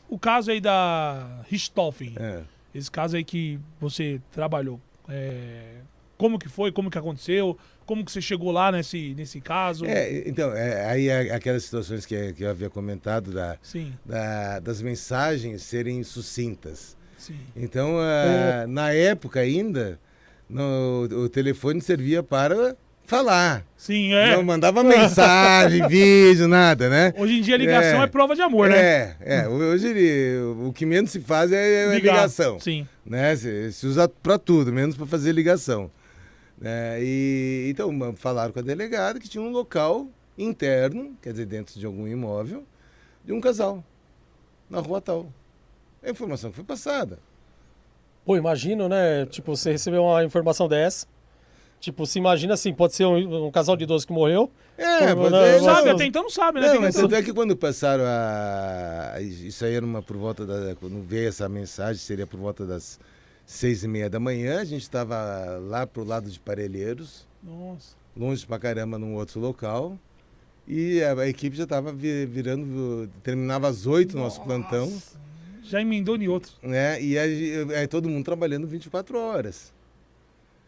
O caso aí da Richthofen, É. esse caso aí que você trabalhou, como que foi, como que aconteceu, como que você chegou lá nesse caso? Então, aí aquelas situações que eu havia comentado Sim, das mensagens serem sucintas. sim. Então, na época ainda, o telefone servia para falar. Sim, Não mandava mensagem, vídeo, nada, né? Hoje em dia a ligação é prova de amor, né? Hoje o que menos se faz é Ligar. ligação. Sim. Né? Se usa para tudo, menos para fazer ligação. Então, falaram com a delegada que tinha um local interno, quer dizer, dentro de algum imóvel, de um casal, na rua tal. A informação que foi passada. Pô, imagino, né? Tipo, você recebeu uma informação dessa. Tipo, se imagina assim, pode ser um casal de idosos que morreu. Não sabe, até então não sabe, né? Não, mas tanto é que quando passaram isso aí era por volta quando veio essa mensagem, seria por volta das 6h30 da manhã, a gente estava lá pro lado de Parelheiros. Nossa. Longe pra caramba num outro local. E a equipe já estava virando, terminava às 8 nosso plantão. Já emendou em outro. Né? E aí todo mundo trabalhando 24 horas.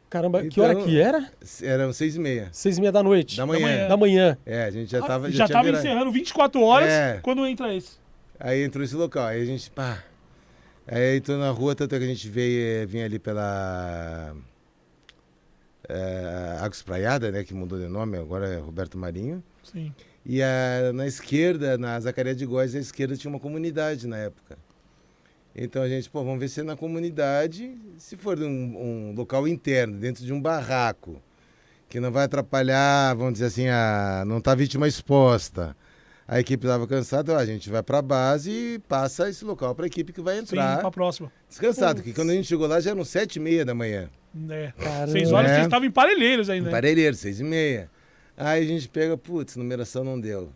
Caramba, então, que hora que era? Eram 6h30. 6h30 da noite. Da manhã. Da manhã. A gente já estava... Já estava encerrando 24 horas quando entra esse. Aí entrou esse local, aí a gente, Aí entrou na rua, tanto é que a gente vinha ali pela Águas Praiada, né, que mudou de nome, agora é Roberto Marinho. Sim. E na esquerda, na Zacarias de Góes, à esquerda tinha uma comunidade na época. Então a gente, vamos ver se é na comunidade, se for um local interno, dentro de um barraco, que não vai atrapalhar, vamos dizer assim, não tá a vítima exposta. A equipe estava cansada, a gente vai para a base e passa esse local para a equipe que vai entrar. Sim, para a próxima. Descansado, porque quando a gente chegou lá já eram 7h30 da manhã. 6 horas vocês estavam em Parelheiros ainda. Em Parelheiros, 6h30. Aí a gente pega, numeração não deu.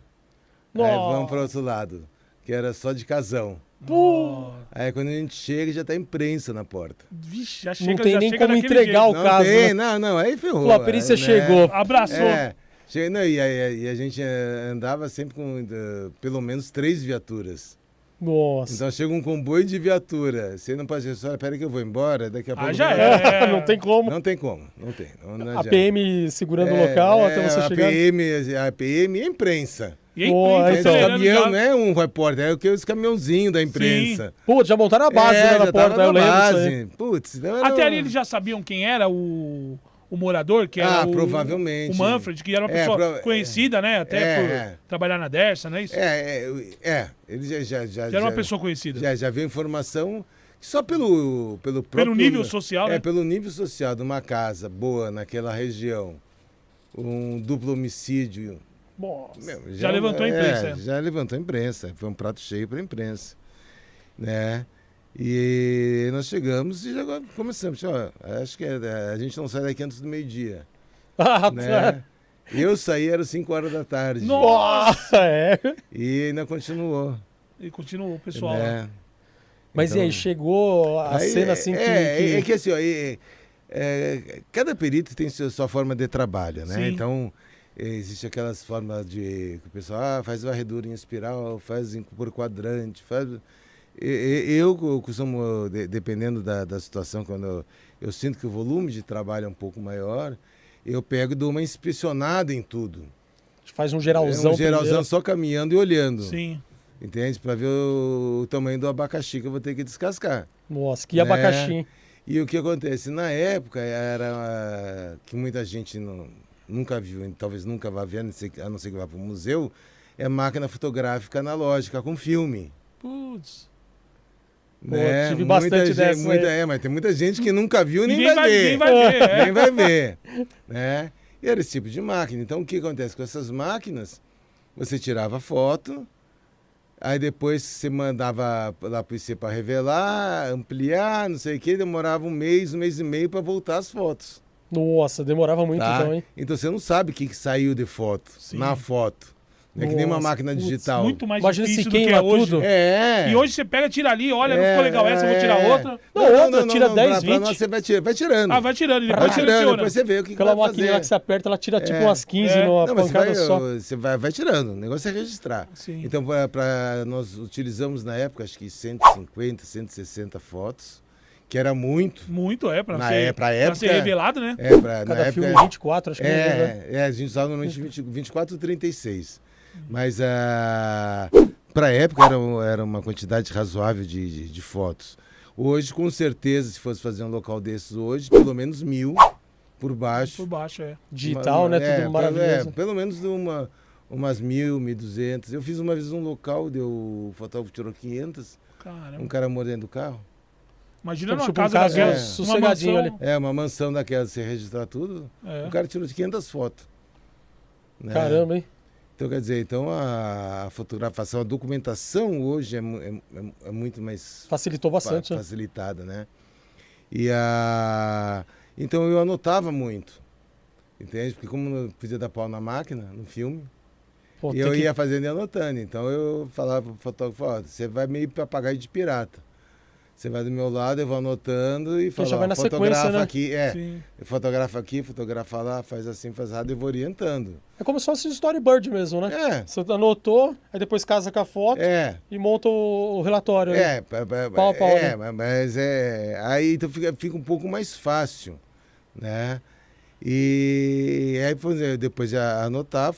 Nossa. Aí vamos para outro lado, que era só de casão. Aí quando a gente chega, já tá imprensa na porta. Vixe, já chega. Não tem já nem chega como entregar jeito. o caso. Tem, né? não, aí ferrou. A perícia chegou. Abraçou. E a gente andava sempre com pelo menos 3 viaturas. Nossa. Então chega um comboio de viatura. Você não pode dizer, pera que eu vou embora, daqui a pouco... Já não tem como. Não tem como, não tem. Não a PM segurando o local até você chegar. A PM e a imprensa. E a imprensa então, o caminhão não é um repórter, é os caminhãozinhos da imprensa. Sim. Putz, já montaram a base na porta, eu lembro. Putz, até ali eles já sabiam quem era o morador, que era provavelmente. O Manfred, que era uma pessoa conhecida, né? Até por trabalhar na Dersa, não é isso? Ele já era uma pessoa conhecida. Já veio informação que só pelo próprio... Pelo nível social, né? Pelo nível social de uma casa boa naquela região, um duplo homicídio... Já levantou a imprensa. Já levantou a imprensa. Foi um prato cheio para a imprensa. Né? E nós chegamos e já começamos. Acho que a gente não sai daqui antes do meio-dia. Né? Eu saí, era 5 horas da tarde. Nossa! E ainda continuou. E continuou, pessoal. Né? Mas então, e aí, chegou a cena assim que... É que assim, cada perito tem sua forma de trabalho, né? Sim. Então... Existe aquelas formas de que o pessoal faz varredura em espiral, faz por quadrante, faz... Eu costumo, dependendo da situação, quando eu sinto que o volume de trabalho é um pouco maior, eu pego e dou uma inspecionada em tudo. Faz um geralzão. Um geralzão só caminhando e olhando. Sim. Entende? Para ver o tamanho do abacaxi que eu vou ter que descascar. Nossa, que abacaxi. E o que acontece? Na época, que muita gente nunca viu, talvez nunca vá ver, a não ser que vá para o museu, é máquina fotográfica analógica com filme. Putz. Né? Tive bastante dessa. Mas tem muita gente que nunca viu nem vai ver. Nem vai ver. Né? E era esse tipo de máquina. Então o que acontece com essas máquinas? Você tirava foto, aí depois você mandava lá para o IC para revelar, ampliar, não sei o que, demorava um mês e meio para voltar as fotos. Nossa, demorava muito então, hein? Então você não sabe o que saiu de foto, na foto. Não é que nem uma máquina digital. Muito mais Imagina se difícil do que queima é hoje. tudo. É. E hoje você pega, tira ali, olha, não ficou legal essa, eu vou tirar outra. Não, tira 10, pra 20. nós você vai tirando. Ah, vai tirando, e Vai depois tirando, seleciona. depois você vê o que Aquela vai fazer. maquininha que você aperta, ela tira tipo É. umas 15 É. numa Não, mas pancada só. você vai tirando. O negócio é registrar. Sim. Então, nós utilizamos na época, acho que 150, 160 fotos, que era muito. Muito, pra Na ser, pra pra época, ser revelado, né? Na Cada época, filme 24, acho que né? a gente usava normalmente 24 ou 36. Mas para a época era uma quantidade razoável de fotos. Hoje, com certeza, se fosse fazer um local desses hoje, pelo menos 1000 por baixo. Por baixo, Digital, né? Tudo maravilhoso. Pelo menos umas 1000, 1200. Eu fiz uma vez um local, o fotógrafo tirou 500, Caramba. um cara morando dentro do carro. Imagina Então, numa tipo, um casa caso daquela, sossegadinho uma mansão, ali. Uma mansão daquela, você registrar tudo, o cara tirou 500 fotos. Né? Caramba, hein? Então, quer dizer, a fotografação, a documentação hoje é muito mais Facilitou bastante. facilitada, né? Então eu anotava muito, entende? Porque como eu podia dar pau na máquina, no filme, Pô, e eu ia fazendo e anotando. Então eu falava pro fotógrafo, ó, você vai meio papagaio de pirata. Você vai do meu lado, eu vou anotando e falo, já vai na fotografa sequência, né? aqui, Sim. fotografa aqui, fotografa lá, faz assim, faz errado, eu vou orientando. É como se fosse storyboard mesmo, né? É. Você anotou, aí depois casa com a foto e monta o relatório. Né? Pau a pau, né? Mas aí então fica um pouco mais fácil, né? E aí depois de anotar,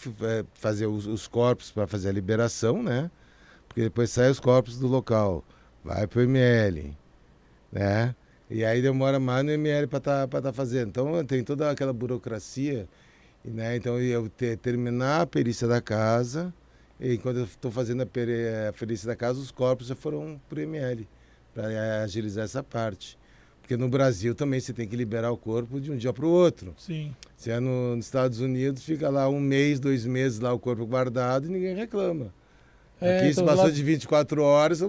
fazer os corpos para fazer a liberação, né? Porque depois sai os corpos do local, vai pro ML, né? E aí demora mais no ML para tá fazendo. Então tem toda aquela burocracia, né? Então eu terminar a perícia da casa, e quando eu estou fazendo a perícia da casa, os corpos já foram pro ML, para agilizar essa parte. Porque no Brasil também você tem que liberar o corpo de um dia para o outro. Sim. Se é nos Estados Unidos, fica lá 1 mês, 2 meses lá o corpo guardado e ninguém reclama. Aqui se passou de 24 horas,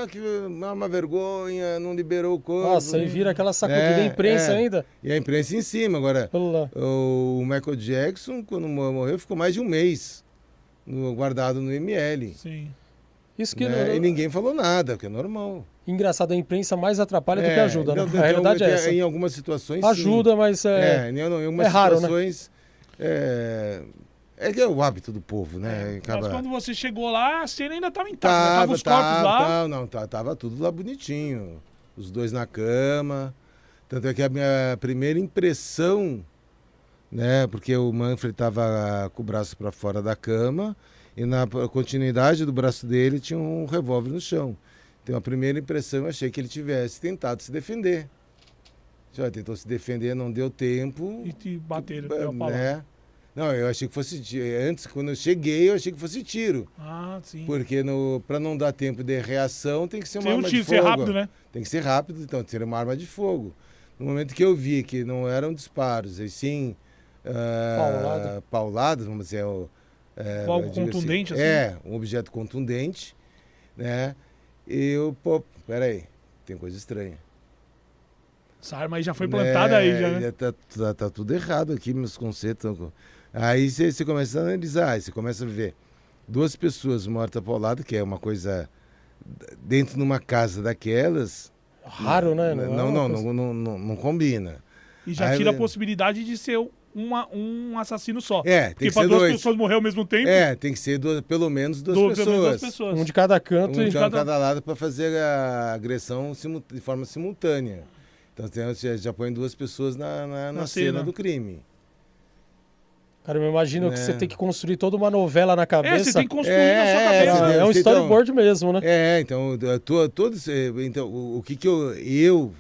que uma vergonha, não liberou o corpo. Nossa, aí vira aquela sacudida da imprensa ainda. E a imprensa em cima. Agora, o Michael Jackson, quando morreu, ficou mais de 1 mês guardado no ML. Sim. Isso que E ninguém falou nada, que é normal. Engraçado, a imprensa mais atrapalha do que ajuda, né? A realidade é essa. Em algumas situações, ajuda, sim. mas em algumas raro, situações, né? É que é o hábito do povo, né? Mas quando você chegou lá, a cena ainda estava intacta. Tava os corpos lá. Tava tudo lá bonitinho. Os dois na cama. Tanto é que a minha primeira impressão, né? Porque o Manfred estava com o braço para fora da cama e na continuidade do braço dele tinha um revólver no chão. Então a primeira impressão eu achei que ele tivesse tentado se defender. Já tentou se defender, não deu tempo. E te bateram, né? Não, eu achei que fosse antes, quando eu cheguei, eu achei que fosse tiro. Ah, sim. Porque para não dar tempo de reação, tem que ser uma arma de fogo. Ser rápido, né? Tem que ser rápido, então, ser uma arma de fogo. No momento que eu vi que não eram disparos, e sim pauladas, vamos dizer... algo contundente, assim? Um objeto contundente, né? E eu, peraí, tem coisa estranha. Essa arma aí já foi plantada aí, já, né? Tá tudo errado aqui, meus conceitos. Aí você começa a analisar, você começa a ver 2 pessoas mortas paulada, que é uma coisa dentro de uma casa daquelas. Raro, né? Não combina. E já tira a possibilidade de ser um assassino só. Tem porque que ser 2 pessoas morrer ao mesmo tempo. Tem que ser pelo menos duas pessoas. Um de cada canto. Um de cada lado para fazer a agressão de forma simultânea. Então você já põe 2 pessoas na cena do crime. Cara, eu imagino que você tem que construir toda uma novela na cabeça. Você tem que construir na sua cabeça. É um storyboard mesmo, né? Então, o que eu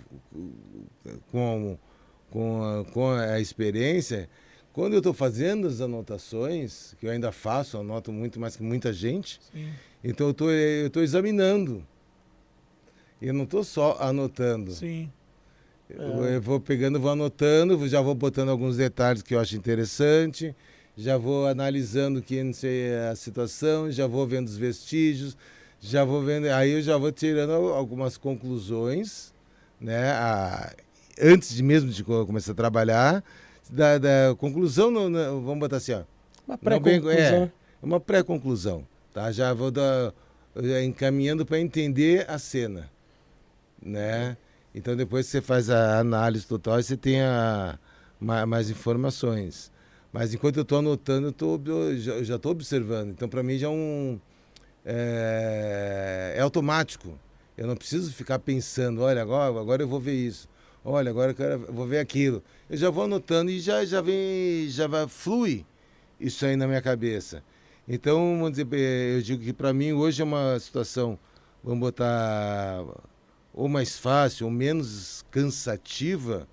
com a experiência, quando eu estou fazendo as anotações, que eu ainda faço, anoto muito mais que muita gente, sim. Então eu estou examinando. Eu não estou só anotando. Sim. Eu vou pegando, vou anotando, já vou botando alguns detalhes que eu acho interessante, já vou analisando a situação, já vou vendo os vestígios, já vou vendo, aí eu já vou tirando algumas conclusões, né? Antes mesmo de começar a trabalhar, da conclusão, vamos botar assim, ó. Uma pré-conclusão. uma pré-conclusão, tá? Já vou encaminhando para entender a cena, né? Então depois que você faz a análise total, você tem mais informações. Mas enquanto eu estou anotando, eu já estou observando. Então para mim já é automático. Eu não preciso ficar pensando, olha, agora eu vou ver isso. Olha, agora eu vou ver aquilo. Eu já vou anotando e flui isso aí na minha cabeça. Então, vamos dizer, eu digo que para mim hoje é uma situação, vamos botar, ou mais fácil, ou menos cansativa,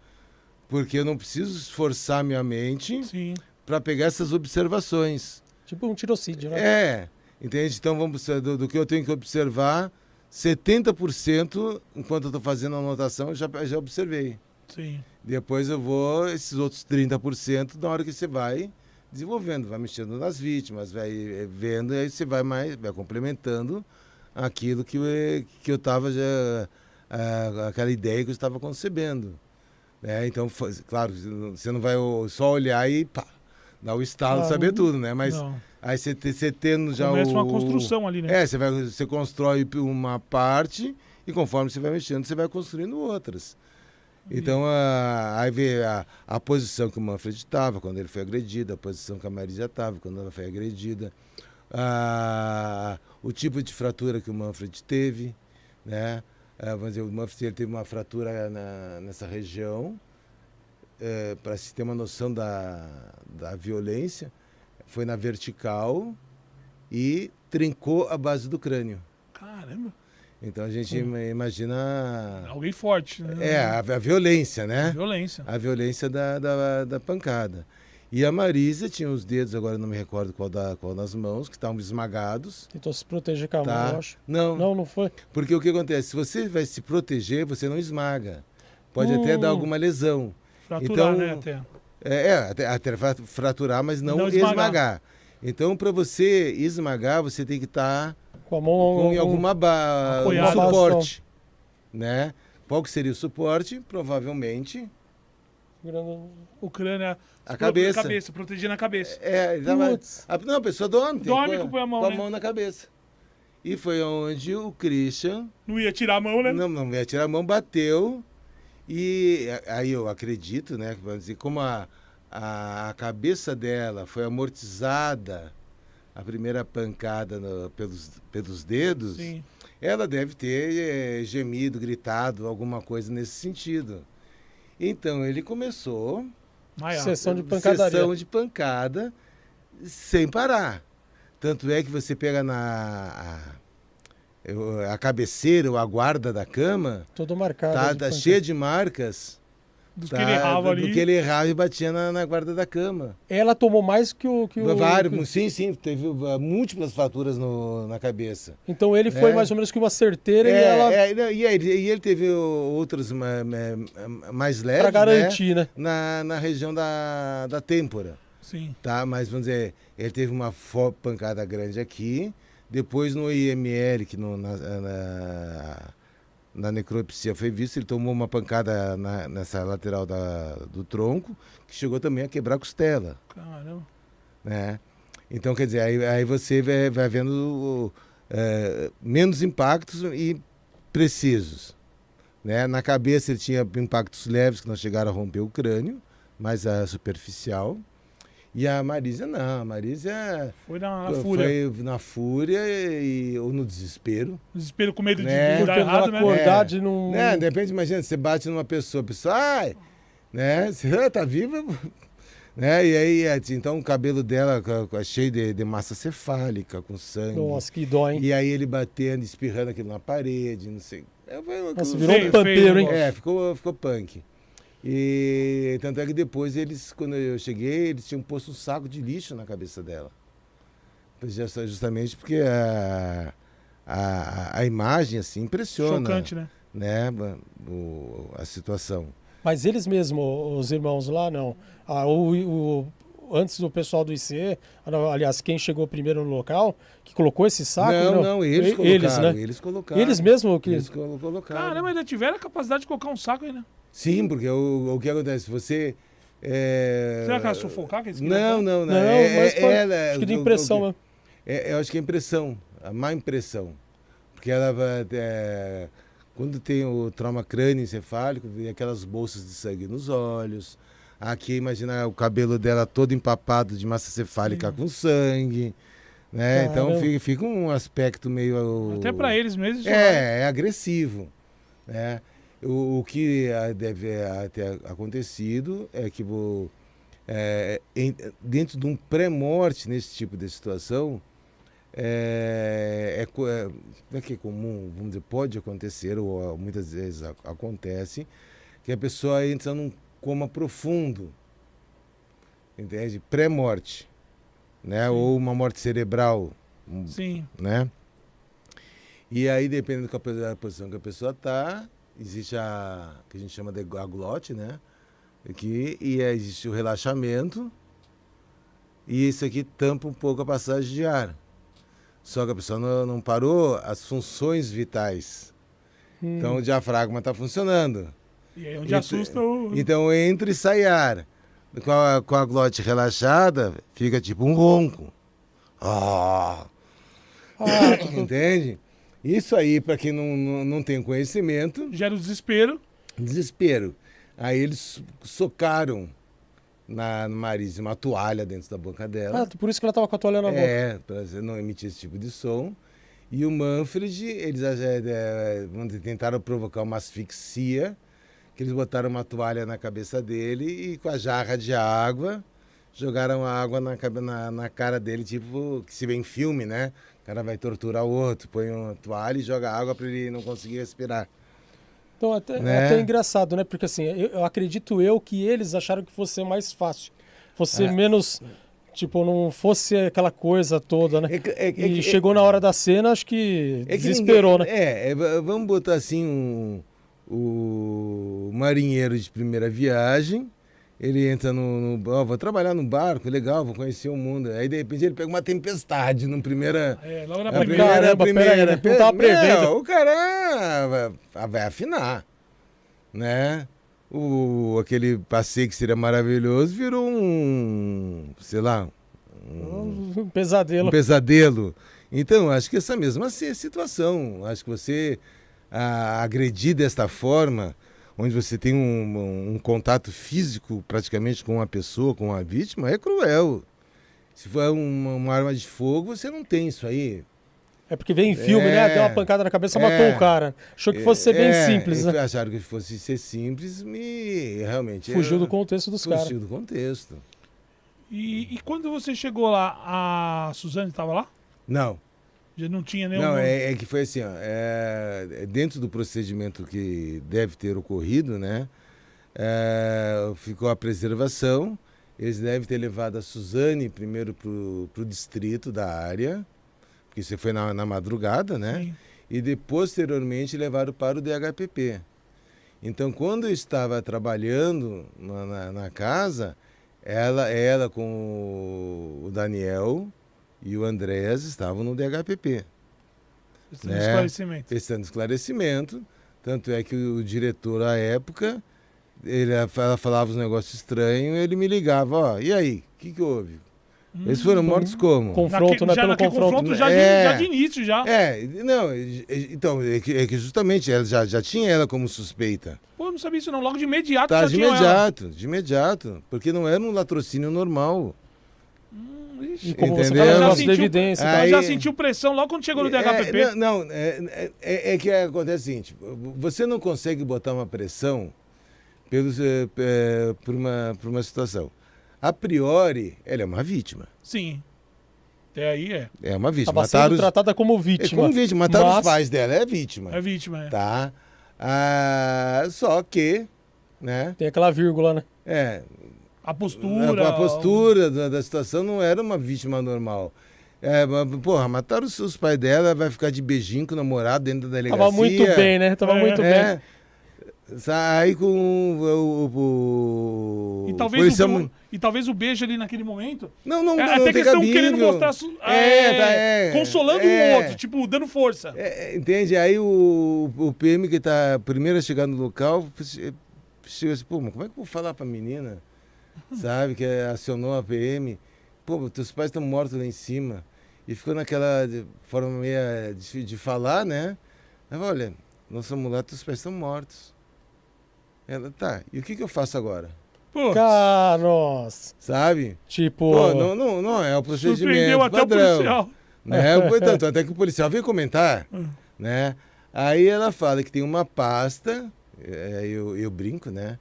porque eu não preciso esforçar minha mente para pegar essas observações. Tipo um tirocídio, né? É, entende? Então, do que eu tenho que observar, 70%, enquanto eu estou fazendo a anotação, eu já observei. Sim. Depois eu vou, esses outros 30%, na hora que você vai desenvolvendo, vai mexendo nas vítimas, vai vendo, e aí você vai complementando aquilo que eu estava já, aquela ideia que eu estava concebendo. Né? Então, claro, você não vai só olhar e pá, dar o estalo, saber tudo, né? Mas aí você tendo já começa uma construção ali, né? Você constrói uma parte e conforme você vai mexendo, você vai construindo outras. Então, aí vê a posição que o Manfred estava quando ele foi agredido, a posição que a Marisa estava quando ela foi agredida, o tipo de fratura que o Manfred teve, né? Vamos dizer, o Manfred ele teve uma fratura nessa região, para se ter uma noção da violência, foi na vertical e trincou a base do crânio. Caramba! Então a gente imagina... Alguém forte, né? A violência, né? A violência da pancada. E a Marisa tinha os dedos, agora não me recordo qual das mãos, que estavam esmagados. Tentou se proteger com a mão, eu acho. Não foi. Porque o que acontece? Se você vai se proteger, você não esmaga. Pode até dar alguma lesão. Fraturar, então, né? Até fraturar, mas não esmagar. Então, para você esmagar, você tem que estar... com a mão com alguma suporte, né? Qual que seria o suporte? Provavelmente o crânio, a cabeça, protegendo a cabeça. A pessoa dorme com a mão, com a mão na cabeça. E foi onde o Christian não ia tirar a mão, né? Não ia tirar a mão, bateu. E aí eu acredito, né? Vamos dizer, como a cabeça dela foi amortizada, a primeira pancada pelos dedos, sim, ela deve ter gemido, gritado, alguma coisa nesse sentido. Então ele começou sessão de pancadaria. Sessão de pancada sem parar. Tanto é que você pega a cabeceira ou a guarda da cama, todo marcado, tá cheia de marcas. Do que ele errava ali. Do que ele errava e batia na guarda da cama. Ela tomou mais que o... Vários, sim, teve múltiplas fraturas na cabeça. Então ele foi mais ou menos que uma certeira e ele teve outras mais leves, para garantir, né? Na região da têmpora. Sim. Tá? Mas, vamos dizer, ele teve uma pancada grande aqui, depois no IML, que na necropsia foi visto, ele tomou uma pancada nessa lateral do tronco, que chegou também a quebrar a costela. Caramba. Né? Então, quer dizer, aí você vai vendo menos impactos e precisos. Né? Na cabeça ele tinha impactos leves que não chegaram a romper o crânio, mas a superficial. E a Marisa não, a Marisa foi na fúria. Foi na fúria ou no desespero. Desespero com medo de dar errado, né? Acordar de não... De repente, imagina, você bate numa pessoa, a pessoa, né? Você tá viva, né? E aí, então o cabelo dela cheio de massa cefálica, com sangue. Nossa, que dó, hein? E aí ele batendo, espirrando aquilo na parede, não sei. Nossa, virou um pampeiro, hein? Ficou punk. E tanto é que depois quando eu cheguei, eles tinham posto um saco de lixo na cabeça dela. Justamente porque a imagem, assim, impressiona. Chocante, né? A situação. Mas eles mesmos, os irmãos lá, não. Antes do pessoal do IC, aliás, quem chegou primeiro no local, que colocou esse saco... Não, eles colocaram. Né? Eles colocaram. Eles mesmos Eles colocaram. Caramba, ainda tiveram a capacidade de colocar um saco aí, né? Sim, porque o que acontece? Você... Será que ela sufocar? Não. Mas acho que de impressão, né? Eu acho que é a impressão, a má impressão. Porque ela quando tem o trauma crânioencefálico, vem aquelas bolsas de sangue nos olhos. Aqui, imagina o cabelo dela todo empapado de massa cefálica com sangue. Né? Então fica um aspecto meio... Até para eles mesmos. É agressivo. Né? O que deve ter acontecido é que dentro de um pré-morte nesse tipo de situação, não é que é comum, vamos dizer, pode acontecer, ou muitas vezes acontece, que a pessoa entra num coma profundo, entende? Pré-morte, né? Ou uma morte cerebral. Sim. Né? E aí, dependendo da posição que a pessoa está, existe que a gente chama de aglote, né? E existe o relaxamento, e isso aqui tampa um pouco a passagem de ar. Só que a pessoa não parou as funções vitais. Então o diafragma está funcionando. E aí onde assusta o... Então entra e sai ar. Com a glote relaxada, fica tipo um ronco. Entende? Isso aí, para quem não tem conhecimento... Gera o desespero. Desespero. Aí eles socaram no nariz uma toalha dentro da boca dela. Por isso que ela estava com a toalha na boca. Para não emitir esse tipo de som. E o Manfred, eles tentaram provocar uma asfixia, que eles botaram uma toalha na cabeça dele e com a jarra de água, jogaram água na cara dele, tipo que se vê em filme, né? O cara vai torturar o outro, põe uma toalha e joga água para ele não conseguir respirar. Então, é até engraçado, né? Porque assim, eu acredito que eles acharam que fosse mais fácil. Fosse menos, tipo, não fosse aquela coisa toda, né? E chegou na hora da cena, acho que desesperou, né? Vamos botar assim, o marinheiro de primeira viagem, ele entra vou trabalhar no barco, legal, vou conhecer o mundo. Aí, de repente, ele pega uma tempestade no primeira... logo na primeira. Não tava prevendo. O cara vai afinar, né? Aquele passeio que seria maravilhoso virou sei lá... Um pesadelo. Um pesadelo. Então, acho que essa mesma situação. Acho que você agredir desta forma... onde você tem um contato físico praticamente com uma pessoa, com uma vítima, é cruel. Se for uma arma de fogo, você não tem isso aí. É porque vem em filme, né? Deu uma pancada na cabeça, matou o cara. Achou que fosse ser bem simples, né? Acharam que fosse ser simples e realmente... Fugiu do contexto dos caras. Fugiu do contexto. E quando você chegou lá, a Suzane estava lá? Não. Já não tinha nenhum... Não, é que foi assim, dentro do procedimento que deve ter ocorrido, né? Ficou a preservação, eles devem ter levado a Suzane primeiro para o distrito da área, porque isso foi na madrugada, né? Sim. E depois, posteriormente, levaram para o DHPP. Então, quando eu estava trabalhando na casa, ela com o Daniel... e o Andrés estavam no DHPP. Prestando esclarecimento. Prestando esclarecimento. Tanto é que o diretor, à época, ela falava uns negócios estranhos, ele me ligava, e aí, o que houve? Eles foram mortos como? Confronto, né? Pelo confronto. Já de início, já. Então, é que justamente ela já tinha ela como suspeita. Pô, eu não sabia isso não, logo de imediato Tá, já tinha ela. de imediato, porque não era um latrocínio normal. E como entendeu? você falou, negócio de evidência. Ela já sentiu pressão logo quando chegou no DHPP? É que acontece o seguinte, você não consegue botar uma pressão por uma situação. A priori, ela é uma vítima. Sim. Até aí é. É uma vítima. Estava sendo tratada como vítima. Como vítima. Mataram os pais dela, é vítima. É vítima, é. Tá? Só que, né? Tem aquela vírgula, né? A postura... A postura da situação não era uma vítima normal. Mataram os pais dela, vai ficar de beijinho com o namorado dentro da delegacia. Tava muito bem, né? Tava muito bem. Sai com E talvez o beijo ali naquele momento... Não até tem questão cabível. querendo mostrar... consolando o outro, tipo, dando força. Entende? Aí o PM que tá primeiro a chegar no local, chega assim, pô, mas como é que eu vou falar pra menina? Sabe, que acionou a PM. Pô, teus pais estão mortos lá em cima. e ficou naquela forma meio de falar, né? Ela falou, olha, nossa mulher, teus pés estão mortos. Ela, tá, e o que eu faço agora? Nossa. Sabe? Tipo... Pô, não é o procedimento surpreendeu até padrão. o policial. Né? Portanto, até que o policial veio comentar, né? Aí ela fala que tem uma pasta, eu brinco, né?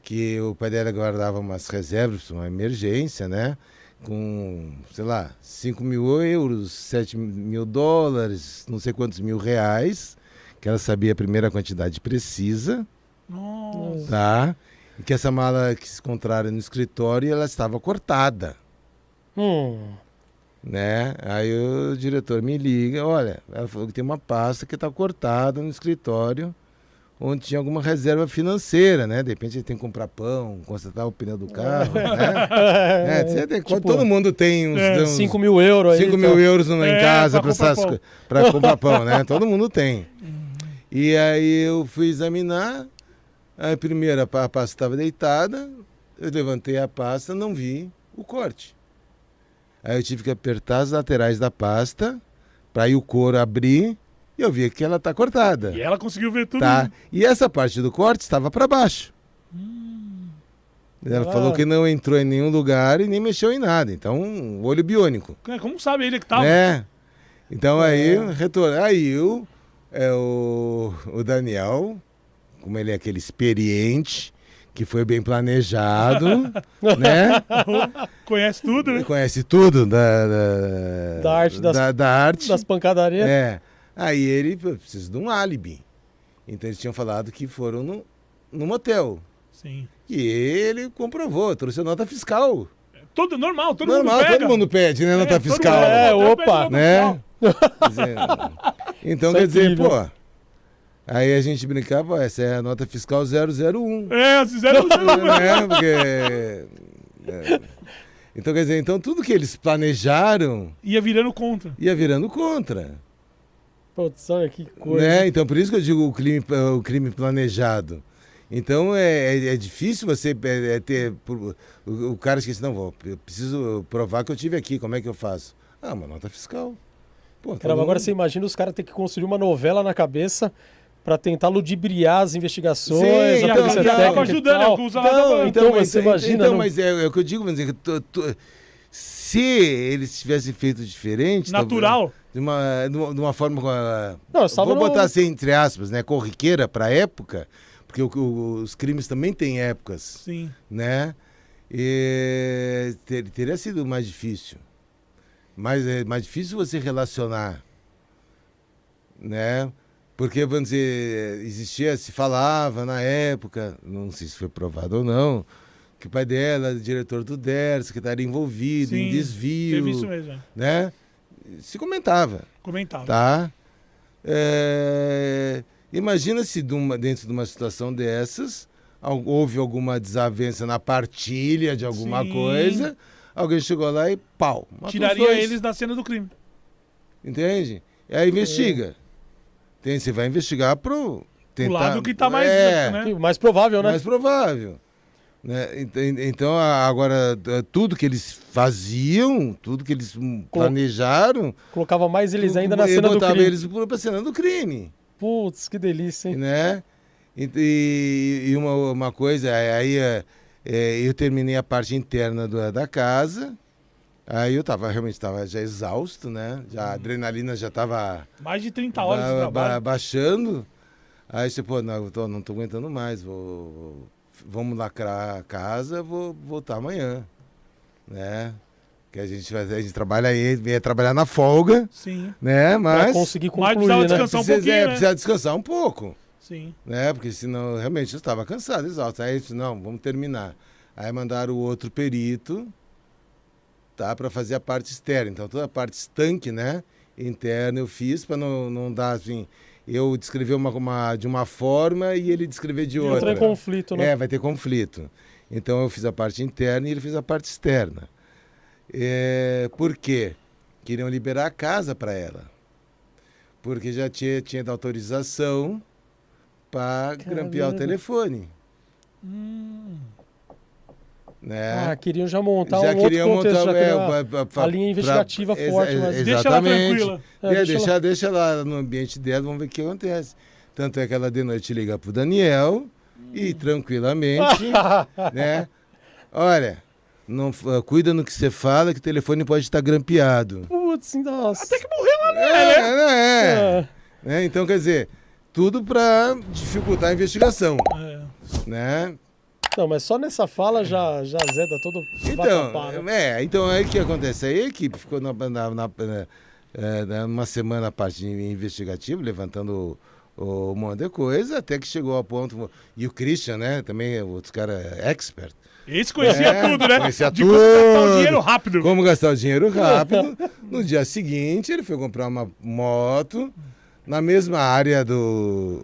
Que o pai dela guardava umas reservas, uma emergência, né? Com, sei lá, 5 mil euros, 7 mil dólares, não sei quantos mil reais, que ela sabia a primeira quantidade precisa. Nossa. Tá? E que essa mala que se encontraram no escritório, ela estava cortada. Né? Aí o diretor me liga, olha, ela falou que tem uma pasta que está cortada no escritório, onde tinha alguma reserva financeira, né? De repente ele tem que comprar pão, consertar o pneu do carro, né? Tipo, todo mundo tem uns 5 mil euros aí. 5 mil euros em casa para comprar pão, né? Todo mundo tem. E aí eu fui examinar, a primeira a pasta estava deitada, eu levantei a pasta, não vi o corte. Aí eu tive que apertar as laterais da pasta para aí o couro abrir e eu vi que ela está cortada. E ela conseguiu ver tudo. Tá? E essa parte do corte estava para baixo. Ela falou que não entrou em nenhum lugar e nem mexeu em nada. Então, olho biônico. Como sabe ele que estava? Né? Então aí, retorno. Aí o Daniel, como ele é aquele experiente, que foi bem planejado, né? Conhece tudo, né? Conhece tudo da arte, das pancadarias. Aí ele precisa de um álibi. Então eles tinham falado que foram no motel. Sim. E ele comprovou, trouxe a nota fiscal. Todo normal, todo mundo pede, né? Nota fiscal. Opa! Né? Então, quer dizer, pô... Aí a gente brincava, essa é a nota fiscal 001. 001. Porque... Então, quer dizer, tudo que eles planejaram... Ia virando contra. Putz, olha que coisa. Né? Então, por isso que eu digo o crime planejado. Então, é difícil você ter... O cara esquece, eu preciso provar que eu tive aqui, como é que eu faço? Uma nota fiscal. Pô, caramba, agora você imagina os caras ter que construir uma novela na cabeça para tentar ludibriar as investigações. Sim, a polícia técnica ajudando, então, mas você imagina... Então, mas é o que eu digo, se eles tivessem feito diferente... Natural. De uma forma... Vou botar assim, entre aspas, né? Corriqueira para a época, porque os crimes também têm épocas. Sim. Né? E teria sido mais difícil. Mas é mais difícil você relacionar, né? Porque, vamos dizer, se falava na época, não sei se foi provado ou não, que o pai dela, diretor do DERS, que estaria envolvido em desvio. Teve isso mesmo. Né? Se comentava. Tá? Imagina se dentro de uma situação dessas, houve alguma desavença na partilha de alguma coisa, alguém chegou lá e pau. Tiraria eles da cena do crime. Entende? E aí investiga. Você vai investigar pro tentar... O lado que tá mais... né? Mais provável, né? Mais provável. Né? Então, agora, tudo que eles faziam, tudo que eles planejaram... Colocava mais eles ainda na cena do crime. Botava eles pra cena do crime. Putz, que delícia, hein? Né? E uma coisa, aí eu terminei a parte interna da casa... Aí eu realmente estava já exausto, né? A adrenalina já estava... Mais de 30 horas de trabalho. Baixando. Aí você, não tô aguentando mais. Vamos lacrar a casa, vou voltar amanhã. Né? Que a gente trabalha aí, vem trabalhar na folga. Sim. Né? Mas... Pra conseguir concluir, precisava descansar um pouquinho, precisa descansar um pouco. Sim. Né? Porque senão, realmente, eu estava cansado, exausto. Aí eu disse, não, vamos terminar. Aí mandaram o outro perito... Tá, para fazer a parte externa. Então, toda a parte estanque, né, interna eu fiz para não dar, assim, eu descrever de uma forma e ele descrever de outra. Entra em conflito, né? Vai ter conflito. Então, eu fiz a parte interna e ele fez a parte externa. Por quê? Queriam liberar a casa para ela. Porque já tinha da autorização para grampear o telefone. Né? Queriam já montar já um outro contexto, montar, a linha investigativa forte. Mas deixa ela tranquila. Deixa ela no ambiente dela, vamos ver o que acontece. Tanto é que ela de noite liga pro Daniel e tranquilamente, né? Olha, não, cuida no que você fala, que o telefone pode estar grampeado. Putz, nossa. Até que morreu lá, né? Né? Então, quer dizer, tudo para dificultar a investigação. Né? Não, mas só nessa fala já zeda todo então aí o que acontece? Aí a equipe ficou numa semana a parte investigativa, levantando um monte de coisa, até que chegou ao ponto... E o Christian, né? Também, outros caras expert. Esse conhecia tudo, né? Conhecia de tudo. Como gastar o dinheiro rápido. Como gastar o dinheiro rápido. No dia seguinte, ele foi comprar uma moto na mesma área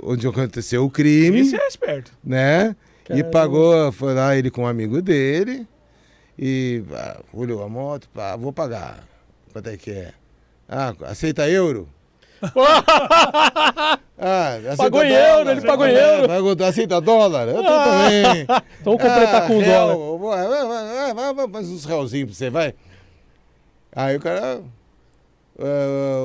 onde aconteceu o crime. Esse é esperto. Né? E pagou, foi lá ele com um amigo dele e olhou a moto, vou pagar. Quanto é que é? Aceita euro? Pagou em euro, ele pagou em euro. Aceita dólar? Eu também. Vamos completar com dólar. Faz uns realzinhos pra você, vai. Aí o cara...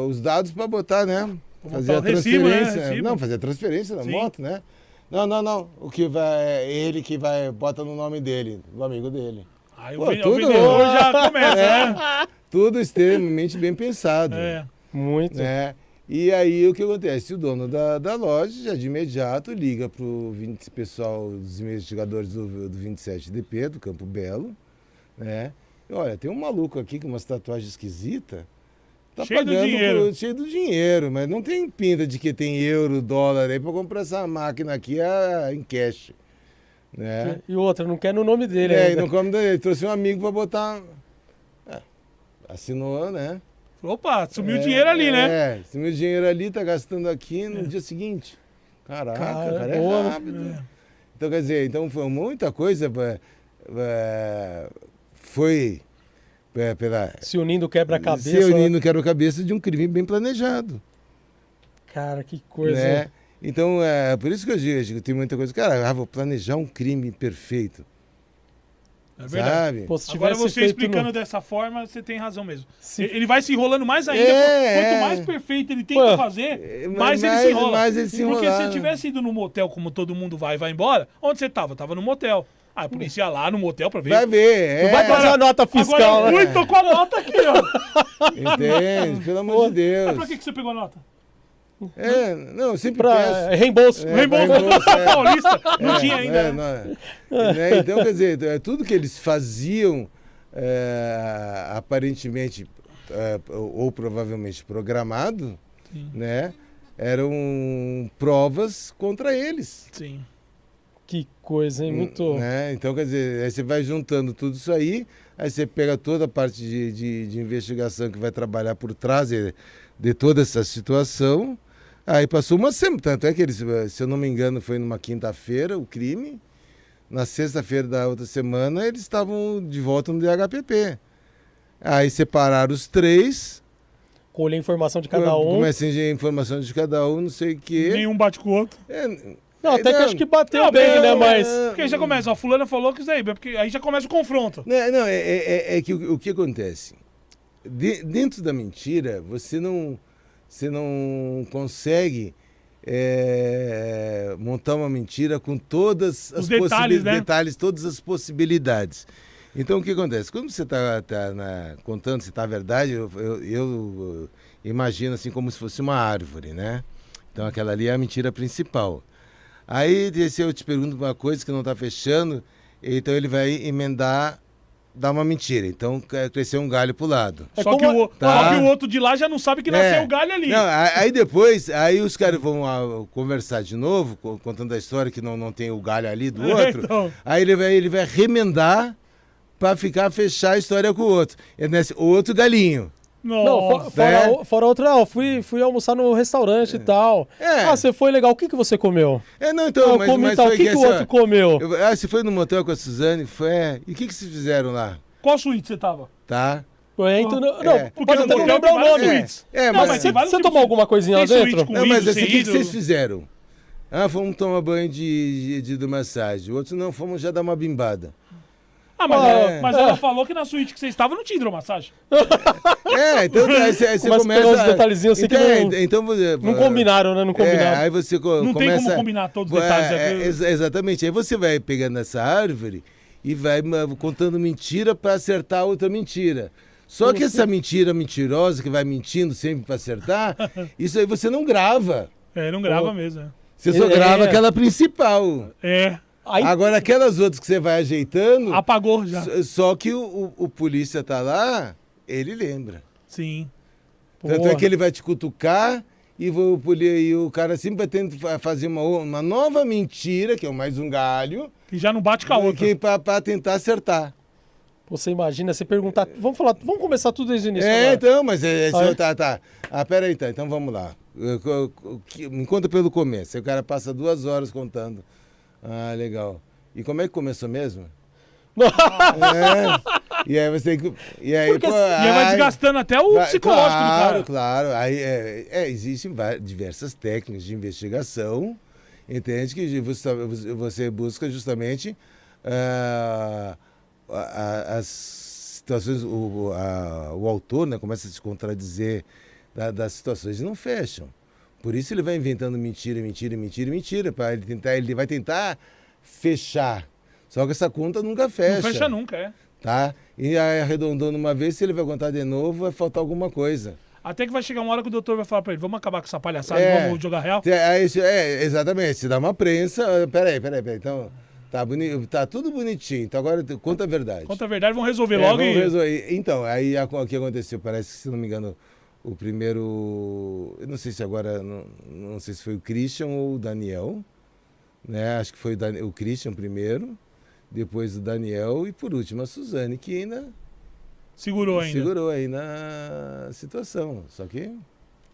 os dados pra botar, né? Fazer a transferência. Recibo. Não, fazer a transferência da moto, né? Não. O que vai... Ele que vai... Bota no nome dele, do amigo dele. Aí o vendedor já começa, né? Tudo extremamente bem pensado. Muito. Né? E aí o que acontece? O dono da loja já de imediato liga pro pessoal dos investigadores do 27DP, do Campo Belo, né? E, olha, tem um maluco aqui com umas tatuagens esquisitas. Tá cheio pagando do dinheiro. Cheio do dinheiro, mas não tem pinta de que tem euro, dólar aí pra comprar essa máquina aqui em cash. Né? E outra, não quer no nome dele. E não come dele. Trouxe um amigo pra botar. Assinou, né? Opa, sumiu o dinheiro ali, né? Sumiu o dinheiro ali, tá gastando aqui no dia seguinte. Caraca, cara, é rápido. Então, quer dizer, foi muita coisa. Foi. Se unindo quebra-cabeça. Se unindo quebra-cabeça de um crime bem planejado. Cara, que coisa. Né? Então, por isso que eu digo que tem muita coisa. Cara, vou planejar um crime perfeito. É verdade. Sabe? Pô, se agora você explicando dessa forma, você tem razão mesmo. Ele vai se enrolando mais ainda. Quanto mais perfeito ele tenta fazer, mais ele se enrola. Porque se você tivesse ido no motel, como todo mundo vai embora, onde você tava? Tava no motel. A polícia ia lá no motel pra ver. Vai ver. Não vai fazer a nota fiscal. Agora eu tô com a nota aqui, ó. Entende? Pelo amor de Deus. Mas pra que você pegou a nota? Não, sempre peço. Reembolso. Paulista. Não tinha ainda. Né? Então, quer dizer, tudo que eles faziam, aparentemente, ou provavelmente programado, né? Eram provas contra eles. Sim. Que coisa, hein? Muito... Né? Então, quer dizer, aí você vai juntando tudo isso aí você pega toda a parte de investigação que vai trabalhar por trás de toda essa situação. Aí passou uma semana, tanto é que eles, se eu não me engano, foi numa quinta-feira o crime. Na sexta-feira da outra semana, eles estavam de volta no DHPP. Aí separaram os três. Colher informação de cada um. Comecei a informação de cada um, não sei o quê. Nenhum bate com o outro. Não, até que acho que bateu bem, né? Mas. Porque aí já começa, fulano falou que isso aí, porque aí já começa o confronto. É que o que acontece? Dentro da mentira, você não consegue montar uma mentira com todas as detalhes, todas as possibilidades. Então, o que acontece? Quando você está contando se está a verdade, eu imagino assim como se fosse uma árvore, né? Então, aquela ali é a mentira principal. Aí, se eu te pergunto uma coisa que não está fechando, então ele vai emendar, dar uma mentira. Então, cresceu um galho pro lado. Só que o outro de lá já não sabe que nasceu o galho ali. Não, aí depois, os caras vão conversar de novo, contando a história que não tem o galho ali do outro. Então. Aí ele vai remendar para fechar a história com o outro. O outro galinho. Nossa. Não, fora outra, fui almoçar no restaurante e tal. Você foi legal, o que você comeu? Mas foi o que o outro comeu? Você foi no motel com a Suzane? E o que vocês fizeram lá? Qual suíte você tava? Tá. Porque no motel tem várias suítes. Mas você tomou alguma coisinha lá dentro? Mas o que vocês fizeram? Fomos tomar banho de hidromassagem. O outro não, fomos já dar uma bimbada. Mas ela falou que na suíte que você estava não tinha hidromassagem. Então aí você começa... Uns detalhezinhos assim então, não combinaram, né? Não combinaram. Aí você não começa... tem como combinar todos os detalhes. Exatamente. Aí você vai pegando essa árvore e vai contando mentira para acertar outra mentira. Só que essa mentira mentirosa que vai mentindo sempre para acertar, isso aí você não grava. Não grava mesmo. Você só grava aquela principal. Agora, aquelas outras que você vai ajeitando... Apagou já. Só que o polícia tá lá, ele lembra. Sim. Tanto é que ele vai te cutucar e o cara sempre vai tendo fazer uma nova mentira, que é mais um galho. Que já não bate com a outra. Pra tentar acertar. Você imagina, você perguntar... Vamos começar tudo desde o início agora. Então, mas... Tá. Pera aí, então vamos lá. Me conta pelo começo. Aí o cara passa 2 horas contando. Ah, legal. E como é que começou mesmo? E aí você tem que... E aí vai desgastando até o psicológico do cara. Claro. Aí existem diversas técnicas de investigação, entende? Que você busca justamente as situações... O autor, né, começa a se contradizer das situações e não fecham. Por isso ele vai inventando mentira. Ele vai tentar fechar. Só que essa conta nunca fecha. Não fecha nunca, Tá? E aí, arredondando uma vez, se ele vai contar de novo, vai faltar alguma coisa. Até que vai chegar uma hora que o doutor vai falar pra ele, vamos acabar com essa palhaçada, vamos jogar real? Exatamente. Se dá uma prensa... Peraí. Então, tá tudo bonitinho. Então agora conta a verdade. Conta a verdade, vamos resolver logo. Resolver. Então, aí o que aconteceu? Parece que, se não me engano... O primeiro, eu não sei se agora, não sei se foi o Christian ou o Daniel, né? Acho que foi o Christian primeiro, depois o Daniel e por último a Suzane, que ainda segurou aí na situação. Só que...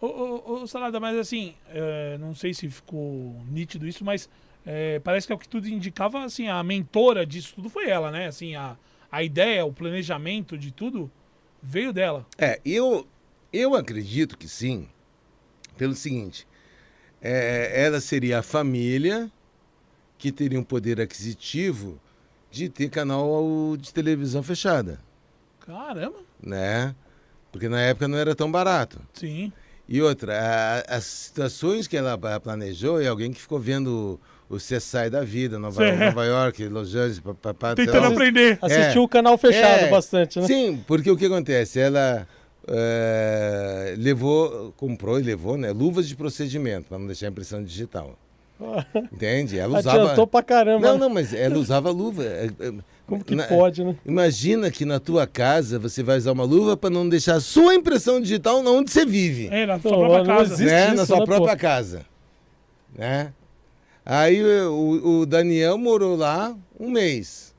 Ô Salada, mas assim, não sei se ficou nítido isso, mas parece que é o que tudo indicava, assim, a mentora disso tudo foi ela, né? Assim, a ideia, o planejamento de tudo veio dela. Eu acredito que sim, pelo seguinte, ela seria a família que teria um poder aquisitivo de ter canal de televisão fechada. Caramba! Né? Porque na época não era tão barato. Sim. E outra, as situações que ela planejou é alguém que ficou vendo o CSI da vida, Nova York, Los Angeles, tentando aprender. Assistiu o canal fechado bastante, né? Sim, porque o que acontece? Ela... comprou e levou, né, luvas de procedimento para não deixar a impressão digital. Entende? Ela usava... Adiantou pra caramba. Não, mas ela usava luva. Como que pode, né? Imagina que na tua casa você vai usar uma luva para não deixar a sua impressão digital onde você vive. Na sua própria casa. Né? Na sua própria casa. Né? Aí o Daniel morou lá 1 mês.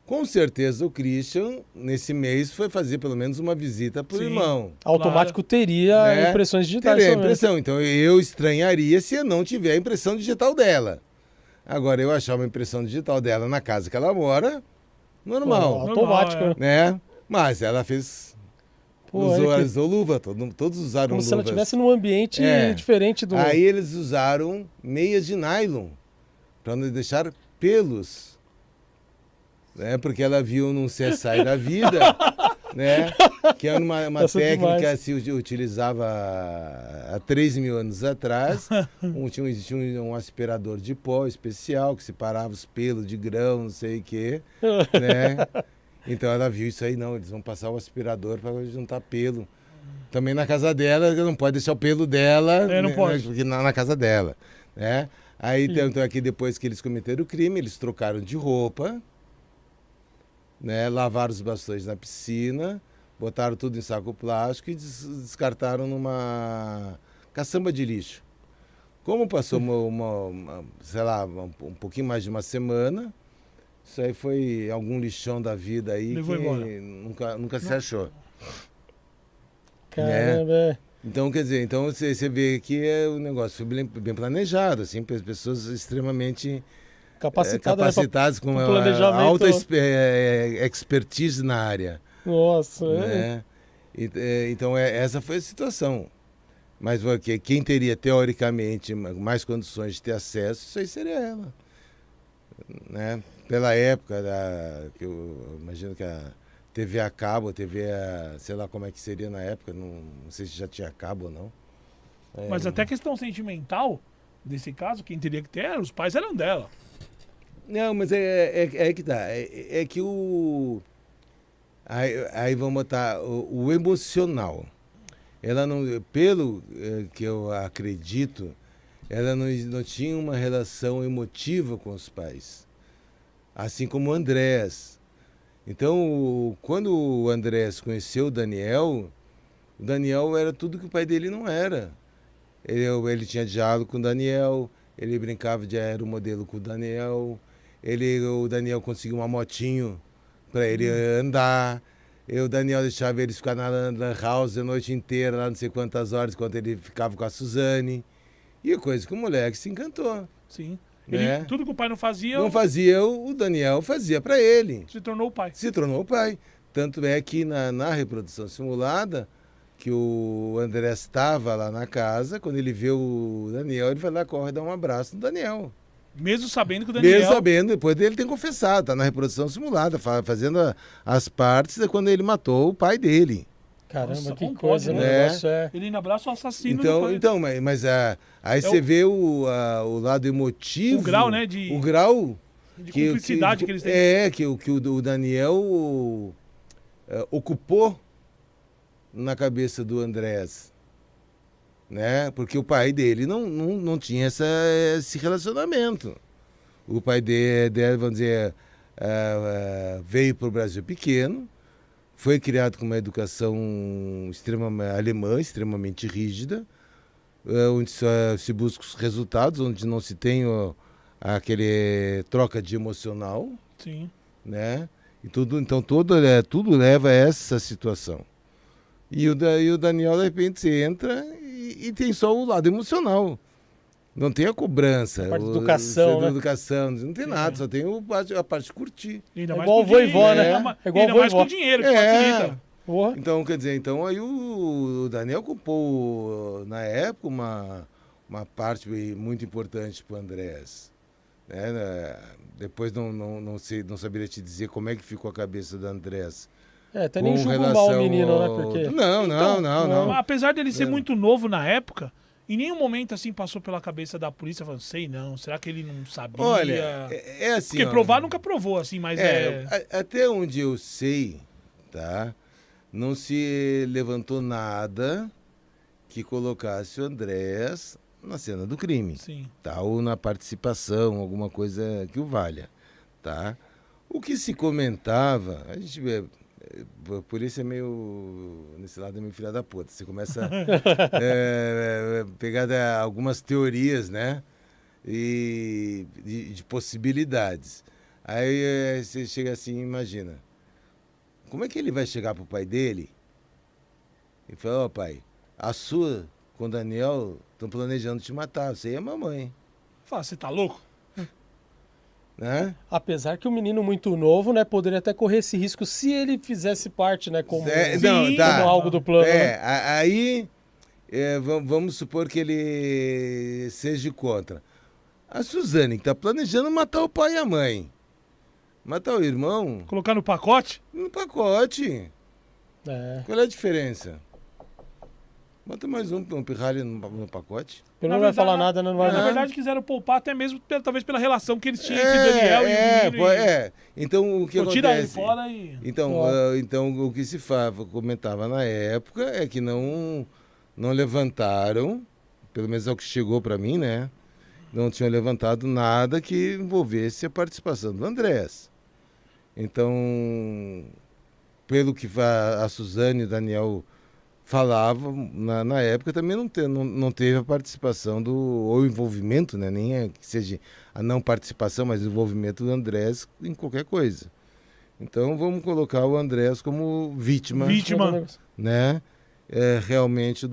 Com certeza o Christian, nesse mês, foi fazer pelo menos uma visita pro irmão. Automático teria impressões digitais. Teria impressão. Então eu estranharia se eu não tiver a impressão digital dela. Agora, eu achar uma impressão digital dela na casa que ela mora, normal. Automático, né? Mas ela fez... usou luva, todos usaram luvas. Como se ela estivesse num ambiente diferente do... Aí eles usaram meias de nylon, para não deixar pelos. Porque ela viu num CSI da vida, né? Que era uma técnica que se utilizava há 3.000 anos atrás. Tinha um aspirador de pó especial que separava os pelos de grão, não sei o quê, né? Então ela viu isso aí, não, eles vão passar o aspirador para juntar pelo. Também na casa dela, não pode deixar o pelo dela, não pode. Porque na casa dela, né? Aí, tanto é que depois que eles cometeram o crime, eles trocaram de roupa, né? Lavaram os bastões na piscina, botaram tudo em saco plástico e descartaram numa caçamba de lixo. Como passou sei lá, um pouquinho mais de uma semana, isso aí foi algum lixão da vida aí que nunca se achou. Caramba, Então, quer dizer, você vê que o negócio foi bem planejado, assim, pessoas extremamente capacitadas com alta expertise na área. Nossa, né? Então, essa foi a situação. Mas quem teria, teoricamente, mais condições de ter acesso, isso aí seria ela. né? Pela época, que eu imagino que a TV a cabo, sei lá como é que seria na época, não sei se já tinha cabo ou não. Mas até questão sentimental, desse caso, quem teria que ter, os pais eram dela. Não, mas é que tá. É que o... Aí vamos botar o emocional. Ela não, pelo que eu acredito, ela não tinha uma relação emotiva com os pais. Assim como o Andrés. Então, quando o Andrés conheceu o Daniel era tudo que o pai dele não era. Ele tinha diálogo com o Daniel, ele brincava de aeromodelo com o Daniel, o Daniel conseguiu uma motinho para ele andar. O Daniel deixava eles ficar na house a noite inteira, lá não sei quantas horas, enquanto ele ficava com a Suzane. E a coisa que o moleque se encantou. Sim. Ele, tudo que o pai não fazia... Não fazia, o Daniel fazia para ele. Se tornou o pai. Se tornou o pai. Tanto é que na reprodução simulada, que o André estava lá na casa, quando ele vê o Daniel, ele vai lá, corre e dá um abraço no Daniel. Mesmo sabendo que o Daniel... Mesmo sabendo, depois dele tem confessado, tá na reprodução simulada, fazendo as partes de quando ele matou o pai dele. Caramba, nossa, que coisa, né? Ele ainda abraça o assassino. Então mas aí você vê o lado emotivo. O grau, né? O grau de cumplicidade que eles têm. Que o Daniel ocupou na cabeça do Andrés. Né? Porque o pai dele não tinha esse relacionamento. O pai dele, vamos dizer, veio para o Brasil pequeno, foi criado com uma educação alemã, extremamente rígida, onde se busca os resultados, onde não se tem aquele troca de emocional. Sim. Né? E então tudo leva a essa situação. E o Daniel, de repente, entra e tem só o lado emocional. Não tem a cobrança. A parte de educação, né? Educação, não tem nada, só tem a parte de curtir. É igual o vovó, né? É igual o mais com o dinheiro, que facilita. Então, quer dizer, aí o Daniel ocupou, na época, uma parte muito importante para o Andrés. Né? Depois não saberia te dizer como é que ficou a cabeça do Andrés. Até nem julgo mal o menino, né? Porque... Não. Apesar dele ser muito novo na época, em nenhum momento assim passou pela cabeça da polícia falando, sei não, será que ele não sabia? Olha, é assim. Porque provar nunca provou, assim, mas até onde eu sei, tá? Não se levantou nada que colocasse o Andrés na cena do crime. Sim. Tá? Ou na participação, alguma coisa que o valha. Tá? O que se comentava, a gente vê. Por isso nesse lado é meio filha da puta. Você começa a pegar algumas teorias, né? E de possibilidades. Aí você chega assim, imagina. Como é que ele vai chegar pro pai dele e falar, pai, a sua com o Daniel estão planejando te matar, você e a mamãe. Fala, você tá louco? Né? Apesar que o menino muito novo, né, poderia até correr esse risco se ele fizesse parte, né, como algo do plano. Né? Aí vamos supor que ele seja contra. A Suzane, que está planejando matar o pai e a mãe. Matar o irmão. Colocar no pacote? No pacote. Qual é a diferença? Bota mais um pirralho no pacote. Ele não vai falar nada, não vai. Na verdade, quiseram poupar até mesmo, talvez pela relação que eles tinham entre Daniel e o menino. Então, o que acontece? Tira ele fora e... Então, o que se comentava na época é que não levantaram, pelo menos é o que chegou para mim, né? Não tinham levantado nada que envolvesse a participação do Andrés. Então, pelo que a Suzane e o Daniel falavam, na época também não teve a participação ou envolvimento, né? Nem que seja a não participação, mas o envolvimento do Andrés em qualquer coisa. Então vamos colocar o Andrés como vítima. Né? Realmente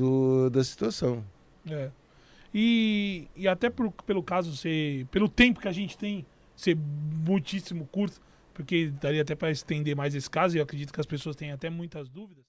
da situação. E até pelo caso pelo tempo que a gente tem ser muitíssimo curto, porque daria até para estender mais esse caso, e eu acredito que as pessoas têm até muitas dúvidas.